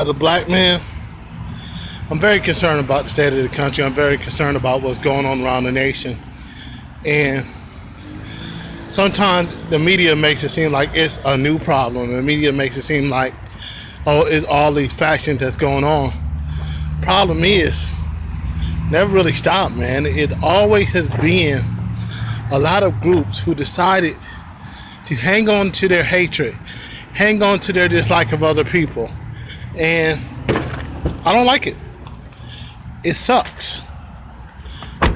As a black man, I'm very concerned about the state of the country. I'm very concerned about what's going on around the nation. And sometimes the media makes it seem like it's a new problem. The media makes it seem like, oh, it's all these factions that's going on. Problem is, never really stopped, man. It always has been a lot of groups who decided to hang on to their hatred, hang on to their dislike of other people. And I don't like it. It sucks.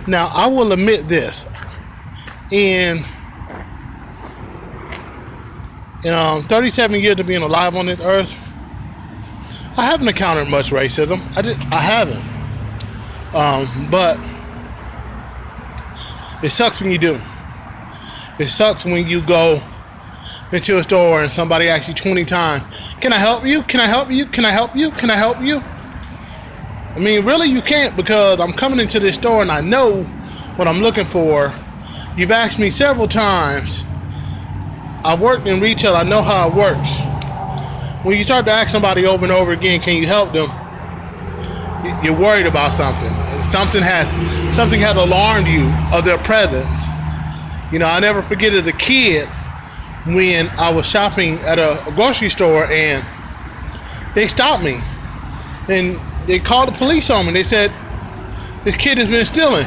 Now, I will admit this. In 37 years of being alive on this earth, I haven't encountered much racism. I haven't. But it sucks when you do. It sucks when you go into a store and somebody asks you 20 times, can I help you? Can I help you? Can I help you? Can I help you? I mean, really, you can't, because I'm coming into this store and I know what I'm looking for. You've asked me several times. I worked in retail. I know how it works. When you start to ask somebody over and over again, can you help them? You're worried about something. Something has alarmed you of their presence. You know, I never forget as a kid when I was shopping at a grocery store and they stopped me and they called the police on me. They said, this kid has been stealing.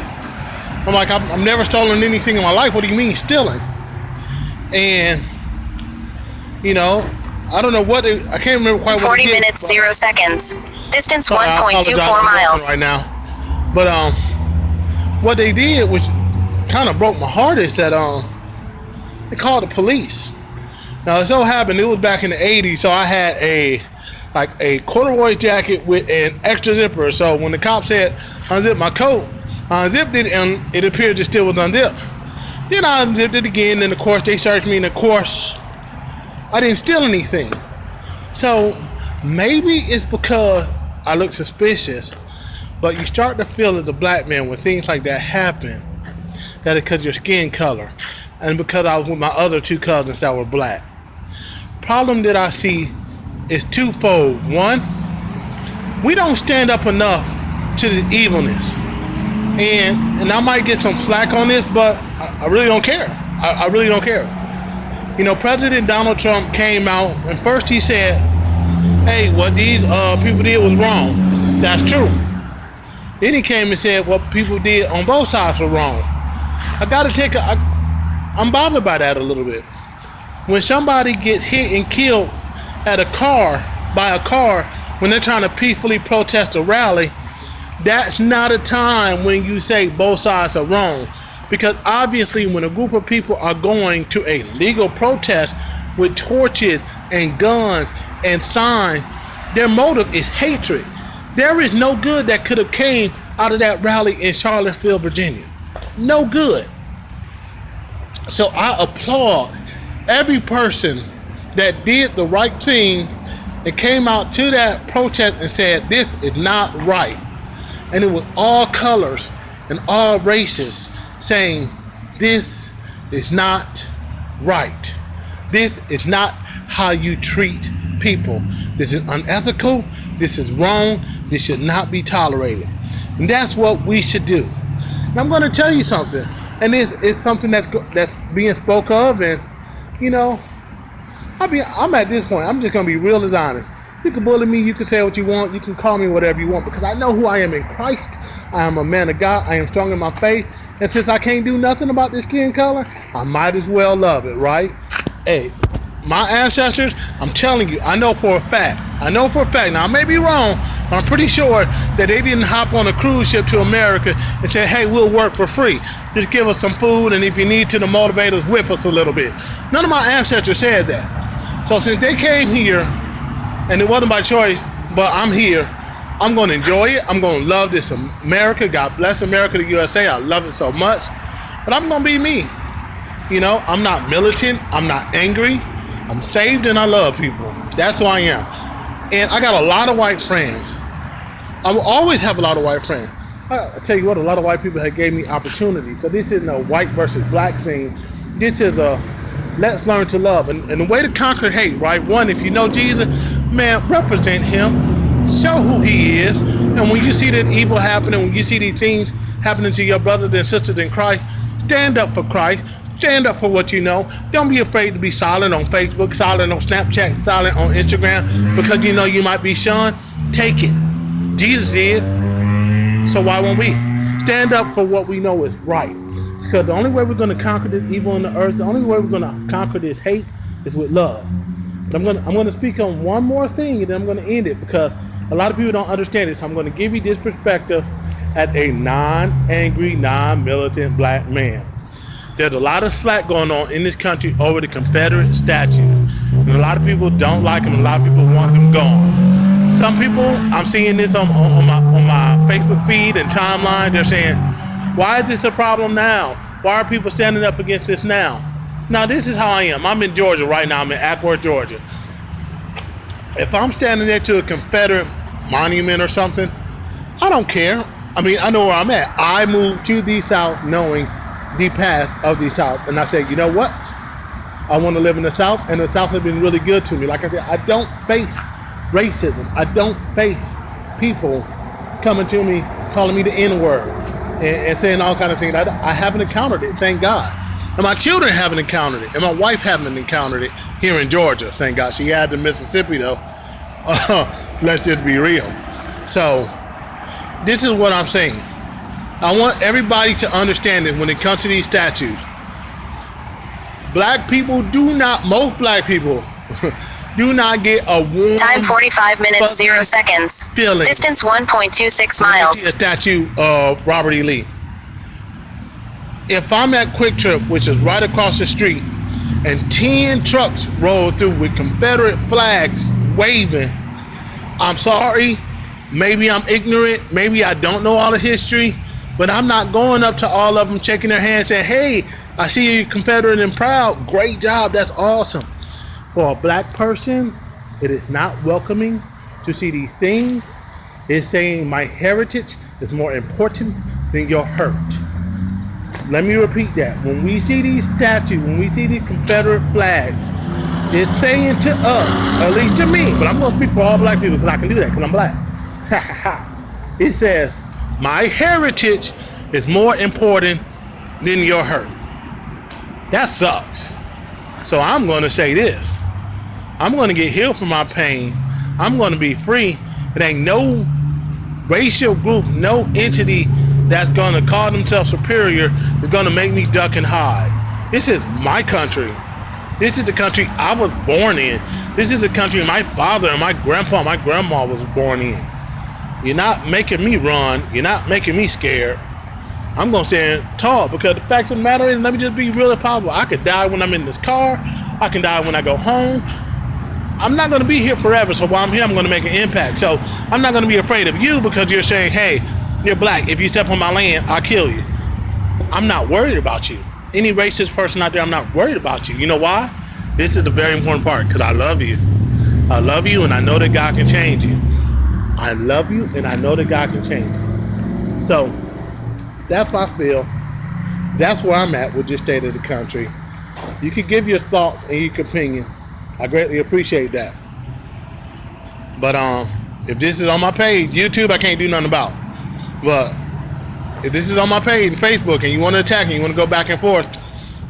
I'm like, I've never stolen anything in my life. What do you mean stealing? And, you know, I don't know I can't remember quite what 40 minutes, 0 seconds. Distance 1.24 miles. Right now. But what they did, which kind of broke my heart, is that they called the police. Now, it so happened, it was back in the 80s, so I had a corduroy jacket with an extra zipper. So when the cop said, unzip my coat, I unzipped it, and it appeared it still was unzipped. Then I unzipped it again, and of course, they searched me, and of course, I didn't steal anything. So maybe it's because I look suspicious, but you start to feel as a black man when things like that happen, that it's because of your skin color, and because I was with my other two cousins that were black. Problem that I see is twofold. One, we don't stand up enough to the evilness. And I might get some slack on this, but I really don't care. I really don't care. You know, President Donald Trump came out, and first he said, hey, what these people did was wrong. That's true. Then he came and said what people did on both sides were wrong. I'm bothered by that a little bit. When somebody gets hit and killed by a car when they're trying to peacefully protest a rally, that's not a time when you say both sides are wrong. Because obviously when a group of people are going to a legal protest with torches and guns and signs, their motive is hatred. There is no good that could have came out of that rally in Charlottesville, Virginia. No good. So I applaud every person that did the right thing and came out to that protest and said, this is not right. And it was all colors and all races saying, this is not right. This is not how you treat people. This is unethical. This is wrong. This should not be tolerated. And that's what we should do. And I'm going to tell you something. And it's something that's being spoke of. And, you know, I'm at this point, I'm just going to be real as honest. You can bully me, you can say what you want, you can call me whatever you want, because I know who I am in Christ. I am a man of God. I am strong in my faith. And since I can't do nothing about this skin color, I might as well love it, right? Hey, my ancestors, I'm telling you, I know for a fact, now I may be wrong, but I'm pretty sure that they didn't hop on a cruise ship to America and say, hey, we'll work for free. Just give us some food, and if you need to motivate us, whip us a little bit. None of my ancestors said that. So since they came here, and it wasn't by choice, but I'm here, I'm going to enjoy it. I'm going to love this America. God bless America, the USA. I love it so much. But I'm going to be me. You know, I'm not militant. I'm not angry. I'm saved and I love people. That's who I am. And I got a lot of white friends. I will always have a lot of white friends. I tell you what, a lot of white people have gave me opportunities. So this isn't a white versus black thing. This is a let's learn to love. And the way to conquer hate, right? One, if you know Jesus, man, represent him. show who he is. And when you see that evil happening, when you see these things happening to your brothers and sisters in Christ, stand up for Christ. Stand up for what you know. Don't be afraid to be silent on Facebook, silent on Snapchat, silent on Instagram, because you know you might be shunned. Take it. Jesus did. So why won't we? Stand up for what we know is right. Because the only way we're going to conquer this evil in the earth, the only way we're going to conquer this hate is with love. But I'm going to speak on one more thing, and then I'm going to end it, because a lot of people don't understand it. So I'm going to give you this perspective as a non-angry, non-militant black man. There's a lot of slack going on in this country over the Confederate statue. And a lot of people don't like them. A lot of people want them gone. Some people, I'm seeing this on my Facebook feed and timeline. They're saying, why is this a problem now? Why are people standing up against this now? Now, this is how I am. I'm in Georgia right now. I'm in Ackworth, Georgia. If I'm standing there to a Confederate monument or something, I don't care. I mean, I know where I'm at. I moved to the South knowing the path of the South, and I said, you know what? I want to live in the South, and the South has been really good to me. Like I said, I don't face racism. I don't face people coming to me, calling me the N-word, and saying all kind of things. I haven't encountered it, thank God. And my children haven't encountered it, and my wife haven't encountered it here in Georgia, thank God. She had in Mississippi, though. Let's just be real. So, this is what I'm saying. I want everybody to understand this when it comes to these statues. Black people most black people do not get a warm... Time 45 minutes, 0 seconds. Feeling. Distance 1.26 miles. See a statue of Robert E. Lee. If I'm at Quick Trip, which is right across the street, and 10 trucks roll through with Confederate flags waving, I'm sorry, maybe I'm ignorant, maybe I don't know all the history, but I'm not going up to all of them, shaking their hands, saying, hey, I see you Confederate and proud. Great job. That's awesome. For a black person, it is not welcoming to see these things. It's saying my heritage is more important than your hurt. Let me repeat that. When we see these statues, when we see these Confederate flags, it's saying to us, at least to me, but I'm going to speak for all black people because I can do that because I'm black. It says, my heritage is more important than your hurt. That sucks. So I'm going to say this. I'm going to get healed from my pain. I'm going to be free. It ain't no racial group, no entity that's going to call themselves superior is going to make me duck and hide. This is my country. This is the country I was born in. This is the country my father and my grandpa, my grandma was born in. You're not making me run. You're not making me scared. I'm going to stand tall because the fact of the matter is, let me just be really possible. I could die when I'm in this car. I can die when I go home. I'm not going to be here forever, so while I'm here, I'm going to make an impact. So I'm not going to be afraid of you because you're saying, hey, you're black. If you step on my land, I'll kill you. I'm not worried about you. Any racist person out there, I'm not worried about you. You know why? This is the very important part, because I love you. I love you, and I know that God can change you. I love you, and I know that God can change you. So that's my feel. That's where I'm at with this state of the country. You can give your thoughts and your opinion. I greatly appreciate that. But if this is on my page, YouTube, I can't do nothing about. But if this is on my page, Facebook, and you want to attack me, you want to go back and forth,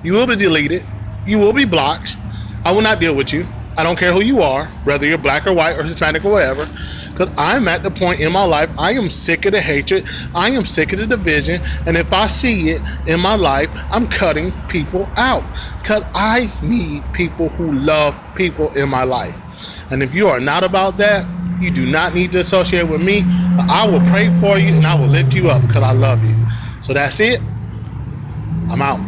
you will be deleted. You will be blocked. I will not deal with you. I don't care who you are, whether you're black or white or Hispanic or whatever, because I'm at the point in my life, I am sick of the hatred. I am sick of the division. And if I see it in my life, I'm cutting people out, because I need people who love people in my life. And if you are not about that, you do not need to associate with me. I will pray for you and I will lift you up because I love you. So that's it. I'm out.